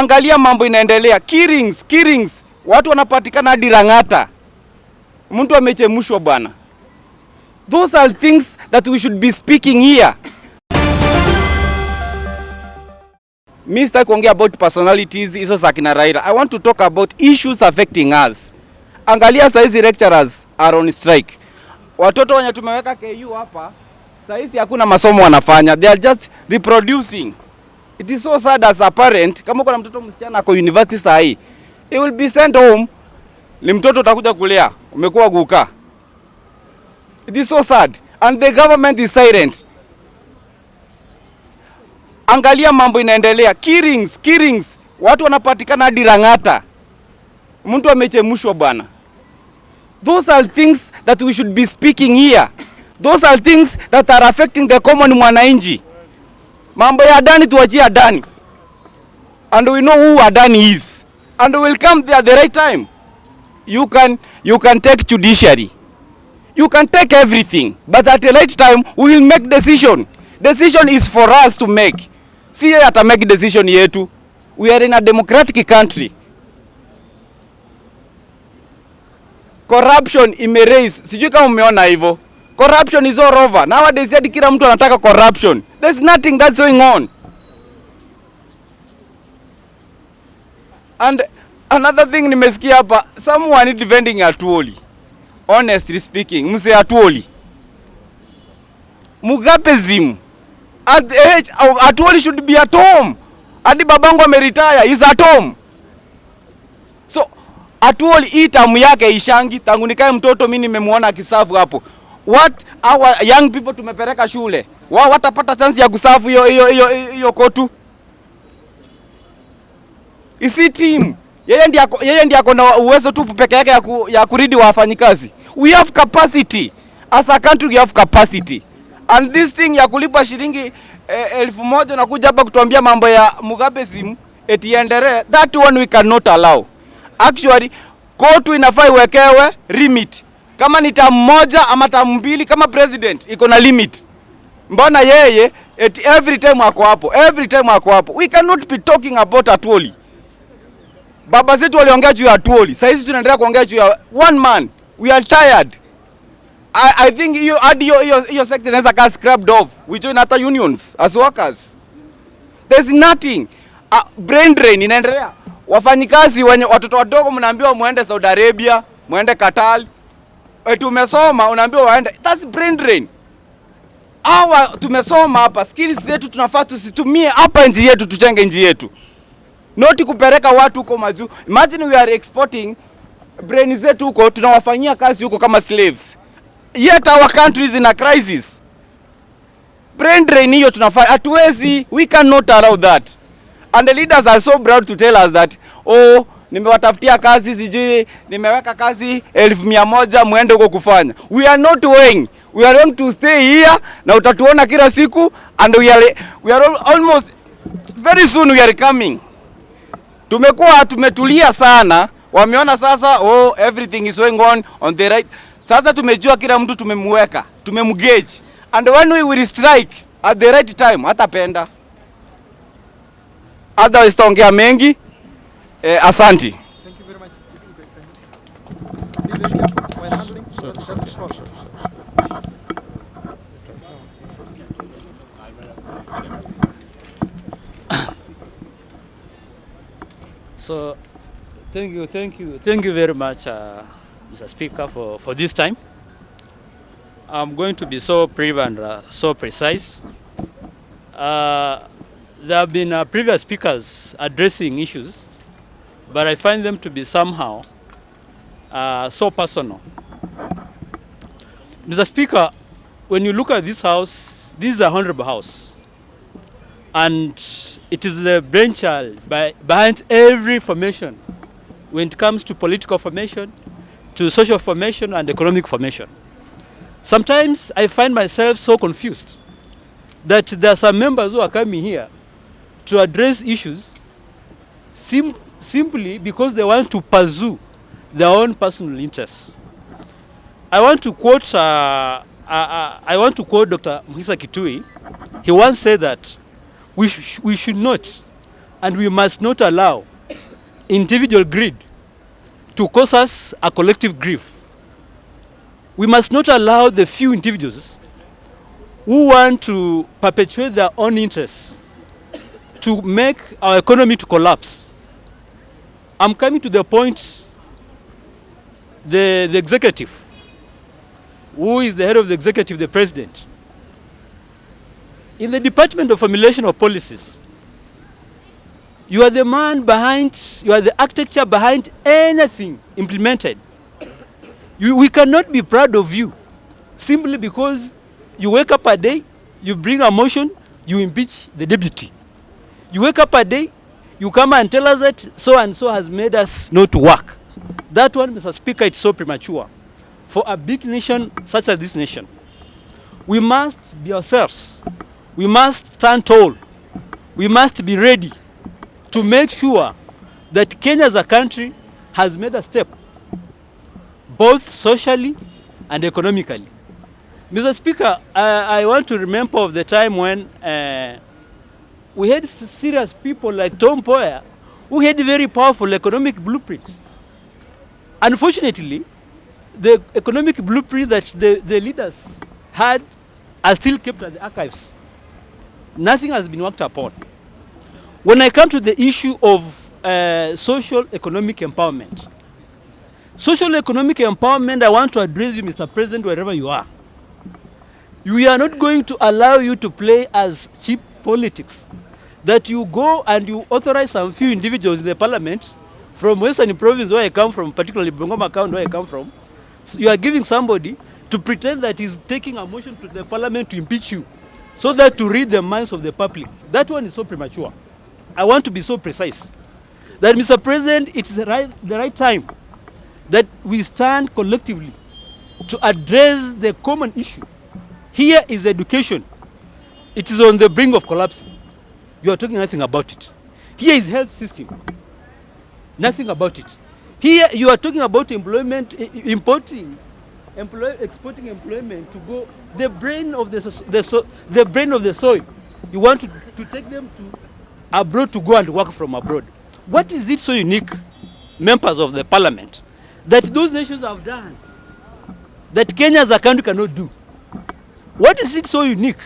Angalia mambo inaendelea. Killings. Watu wanapatikana hadi Langata. Mtu amechemshwa bwana. Those are things that we should be speaking here. Mimi sitaki kuongea about personalities hizo za kina Raila. I want to talk about issues affecting us. Angalia saizi lecturers are on strike. Watoto wenye tumeweka KU hapa saizi hakuna masomo wanafanya. They are just reproducing. It is so sad as a parent. Kama kuna mtoto msichana ako university saa hii, he will be sent home. Ni mtoto utakuja kulea, umekuwa guka. It is so sad and the government is silent. Angalia mambo inaendelea. Killings. Watu wanapatikana hadi Langata. Mtu amechemshwa bwana. Those are things that we should be speaking here. Those are things that are affecting the common mwananchi. Mambo ya Adani tuachie Adani. And we know who Adani is. And we will come there at the right time. You can take judiciary. You can take everything. But at the right time, we will make decision. Decision is for us to make. Si yeye ata make decision yetu. We are in a democratic country. Corruption imeraise. Sijui kama umeona hivyo. Corruption is all over. Nowadays hadi kila mtu anataka corruption. There's nothing that's going on. And another thing nimesikia hapa, someone defending Atuoli. Honestly speaking, mse Atuoli. Mugapezim. At the age, Atuoli should be at home. Hadi babangu ameretire, is at home. So Atuoli hii tamu yake ishangi, tangu nikae mtoto mimi nimemuona akisafu hapo. What our young people tumepeleka shule, wao watapata chance ya kusafu hiyo kotu? Isi team yeye ndiye ako na uwezo tu peke yake ya kuridi wafanyikazi. We have capacity as a country, we have capacity. And this thing ya kulipa shilingi 1000 na kuja hapa kutuambia mambo ya Mugabe simu eti endelee, that one we cannot allow. Actually kotu inafaa iwekewe limit. Kama ni tamu moja ama tamu mbili, kama president iko na limit. Mbona yeye eti every time ako hapo? We cannot be talking about Atuoli. Baba zetu waliongea juu ya Atuoli. Sasa hizi tunaendelea kuongea juu ya one man. We are tired. I think hiyo sector inaweza ka scrapped off. We join other unions as workers. There's nothing. Brain drain inaendelea. Wafanyikazi wenye watoto wadogo mnaambiwa muende Saudi Arabia, muende Qatar. Tumesoma unaambiwa waende. That's brain drain. Tumesoma hapa, skills zetu tunafaa tusitumie hapa nchi yetu, tuchenge nchi yetu. Not kupeleka watu huko majuu. Imagine we are exporting brain zetu huko, tunawafanyia kazi huko kama slaves. Yet our country is in a crisis. Brain drain hiyo tunafanya, hatuwezi, we cannot allow that. And the leaders are so proud to tell us that, oh, nimewatafutia kazi sijui, nimeweka kazi 1,100 muende huko kufanya. We are not going. We are going to stay here na utatuona kila siku, and we are almost very soon we are coming. Tumetulia sana, wameona sasa everything is going on the right. Sasa tumejua kila mtu tumemweka, tumemgauge. And when we will strike at the right time, hatapenda. Otherwise taongea mengi. Asante. Thank you very much. Be very careful when handling. So, thank you very much, Mr. Speaker, for this time. I'm going to be so brief and so precise. There have been previous speakers addressing issues, but I find them to be somehow so personal. Mr. Speaker, when you look at this house, this is a honorable house, and it is the brainchild behind every formation when it comes to political formation, to social formation and economic formation. Sometimes I find myself so confused that there are some members who are coming here to address issues simply because they want to pursue their own personal interests. I want to quote Dr. Muhisa Kitui. He once said that we should not and we must not allow individual greed to cause us a collective grief. We must not allow the few individuals who want to perpetuate their own interests to make our economy to collapse. I'm coming to the point, the executive, who is the head of the executive, the president. In the Department of Formulation of Policies, you are the man behind, you are the architecture behind anything implemented. We cannot be proud of you simply because you wake up a day, you bring a motion, you impeach the deputy. You wake up a day, you come and tell us that so and so has made us not to work. That one, Mr. Speaker, it's so premature. For a big nation such as this nation, we must be ourselves. We must stand tall. We must be ready to make sure that Kenya as a country has made a step, both socially and economically. Mr. Speaker, I want to remember of the time when we had serious people like Tom Mboya who had very powerful economic blueprint. Unfortunately, the economic blueprint that the leaders had are still kept at the archives. Nothing has been worked upon. When I come to the issue of social economic empowerment, I want to address you, Mr. President, wherever you are. We are not going to allow you to play as cheap politics, that you go and you authorize some few individuals in the parliament from Western Province, where I come from, particularly Bungoma County, where I come from. So you are giving somebody to pretend that he's taking a motion to the parliament to impeach you, so that to read the minds of the public. That one is so premature. I want to be so precise that, Mr. President, it's the right time that we stand collectively to address the common issue. Here is education. It is on the brink of collapse. You are talking nothing about it. Here is health system. Nothing about it. Here you are talking about employment, exporting employment to go the brain of the brain of the soil. You want to take them to abroad to go and work from abroad. What is it so unique, members of the parliament, that those nations have done that Kenya as a country cannot do? What is it so unique?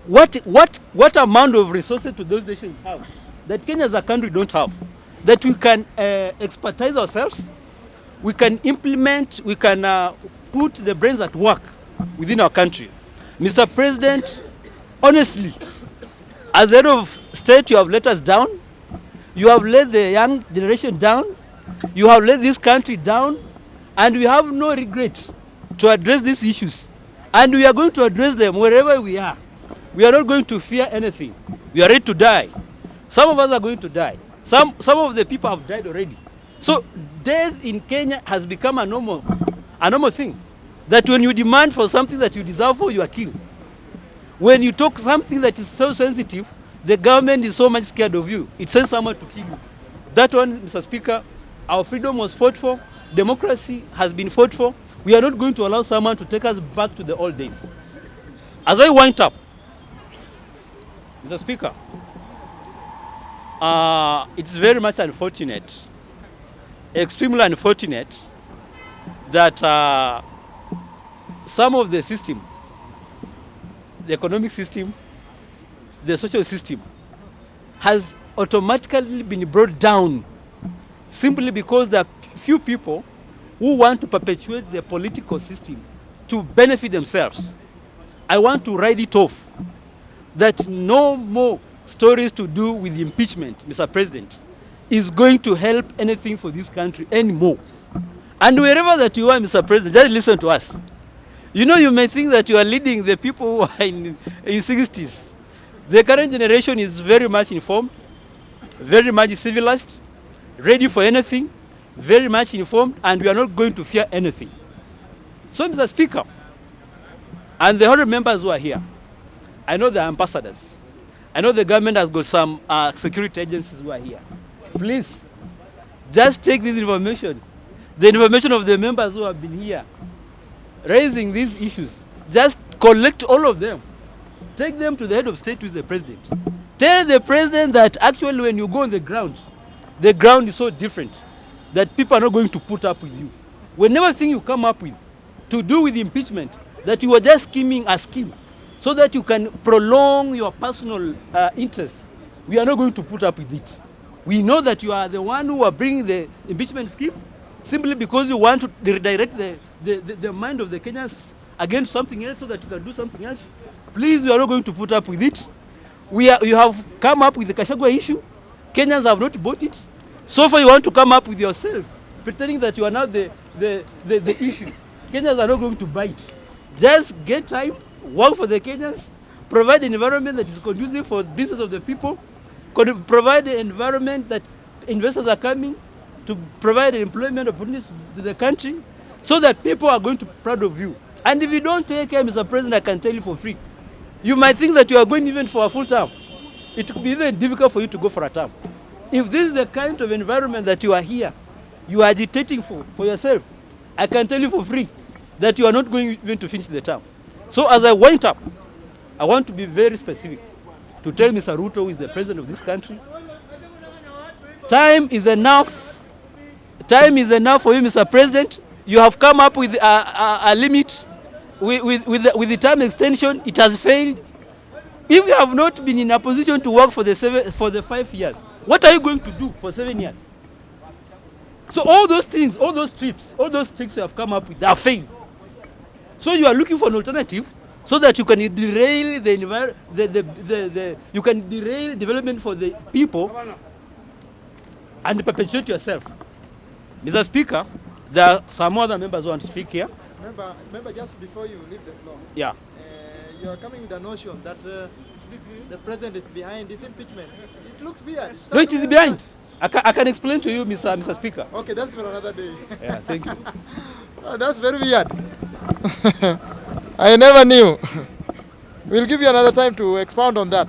What amount of resources do those nations have that Kenya as a country don't have? That we can expertise ourselves, we can implement, we can put the brains at work within our country. Mr. President, honestly, as head of state, you have let us down. You have let the young generation down. You have let this country down. And we have no regret to address these issues. And we are going to address them wherever we are. We are not going to fear anything. We are ready to die. Some of us are going to die. Some of the people have died already. So death in Kenya has become a normal thing. That when you demand for something that you deserve for, you are killed. When you talk something that is so sensitive, the government is so much scared of you. It sends someone to kill you. That one, Mr. Speaker, our freedom was fought for. Democracy has been fought for. We are not going to allow someone to take us back to the old days. As I wind up, Mr. Speaker, it's very much unfortunate, extremely unfortunate, that some of the system, the economic system, the social system, has automatically been brought down simply because there are few people who want to perpetuate the political system to benefit themselves. I want to write it off, that no more stories to do with impeachment, Mr. President, is going to help anything for this country anymore. And wherever that you are, Mr. President, just listen to us. You know, you may think that you are leading the people who are in 60s. The current generation is very much informed, very much civilized, ready for anything, very much informed, and we are not going to fear anything. So, Mr. Speaker, and the honorable members who are here, I know the ambassadors. I know the government has got some security agencies who are here. Please, just take this information, the information of the members who have been here, raising these issues. Just collect all of them. Take them to the head of state, who is the president. Tell the president that actually when you go on the ground is so different that people are not going to put up with you. Whenever thing you come up with to do with impeachment, that you are just scheming a scheme so that you can prolong your personal interests, we are not going to put up with it. We know that you are the one who are bringing the impeachment scheme simply because you want to redirect the mind of the Kenyans against something else so that you can do something else. Please, we are not going to put up with it. You have come up with the Kashagwa issue. Kenyans have not bought it. So far you want to come up with yourself, pretending that you are now the issue. Kenyans are not going to buy it. Just get time, work for the Kenyans, provide an environment that is conducive for business of the people, provide an environment that investors are coming to provide employment opportunities to the country so that people are going to be proud of you. And if you don't take care, Mr. President, I can tell you for free, you might think that you are going even for a full term. It could be even difficult for you to go for a term. If this is the kind of environment that you are here, you are agitating for yourself, I can tell you for free that you are not going even to finish the term. So as I wind up, I want to be very specific to tell Mr. Ruto, who is the president of this country, time is enough. Time is enough for you, Mr. President. You have come up with a limit with the term extension. It has failed. If you have not been in a position to work for the 5 years, what are you going to do for 7 years? So all those things, all those trips, all those tricks you have come up with, they are failed. So you are looking for an alternative so that you can derail you can derail development for the people and perpetuate yourself. Mr. Speaker, there are some other members who want to speak here. Remember, just before you leave the floor, Yeah. you are coming with the notion that the president is behind this impeachment. It looks weird. No, it is behind. I can explain to you, Mr. Speaker. Okay, that's for another day. Yeah, thank you. That's very weird. I never knew. We'll give you another time to expound on that.